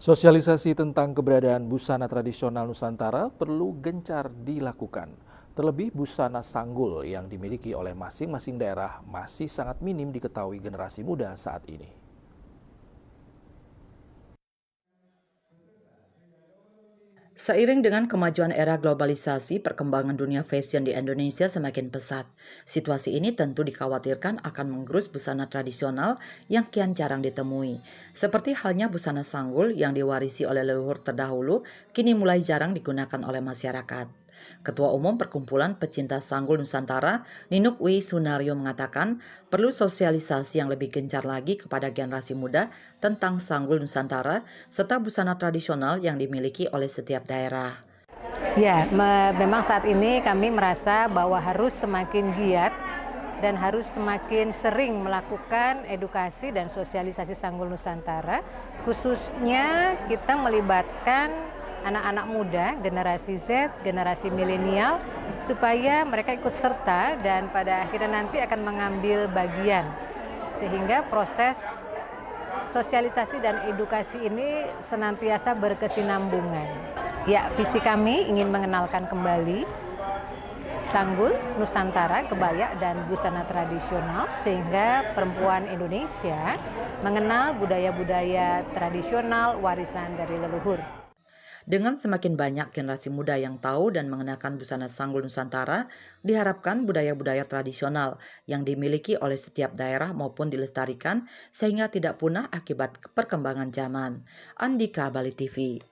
Sosialisasi tentang keberadaan busana tradisional Nusantara perlu gencar dilakukan. Terlebih busana sanggul yang dimiliki oleh masing-masing daerah masih sangat minim diketahui generasi muda saat ini. Seiring dengan kemajuan era globalisasi, perkembangan dunia fashion di Indonesia semakin pesat. Situasi ini tentu dikhawatirkan akan menggerus busana tradisional yang kian jarang ditemui. Seperti halnya busana sanggul yang diwarisi oleh leluhur terdahulu, kini mulai jarang digunakan oleh masyarakat. Ketua Umum Perkumpulan Pecinta Sanggul Nusantara, Ninuk Wi Sunario mengatakan perlu sosialisasi yang lebih gencar lagi kepada generasi muda tentang Sanggul Nusantara serta busana tradisional yang dimiliki oleh setiap daerah. Ya, memang saat ini kami merasa bahwa harus semakin giat dan harus semakin sering melakukan edukasi dan sosialisasi Sanggul Nusantara, khususnya kita melibatkan anak-anak muda, generasi Z, generasi milenial, supaya mereka ikut serta dan pada akhirnya nanti akan mengambil bagian, sehingga proses sosialisasi dan edukasi ini senantiasa berkesinambungan. Ya, visi kami ingin mengenalkan kembali Sanggul Nusantara, kebaya dan busana tradisional sehingga perempuan Indonesia mengenal budaya-budaya tradisional warisan dari leluhur. Dengan semakin banyak generasi muda yang tahu dan mengenakan busana Sanggul Nusantara, diharapkan budaya-budaya tradisional yang dimiliki oleh setiap daerah maupun dilestarikan sehingga tidak punah akibat perkembangan zaman. Andika Bali TV.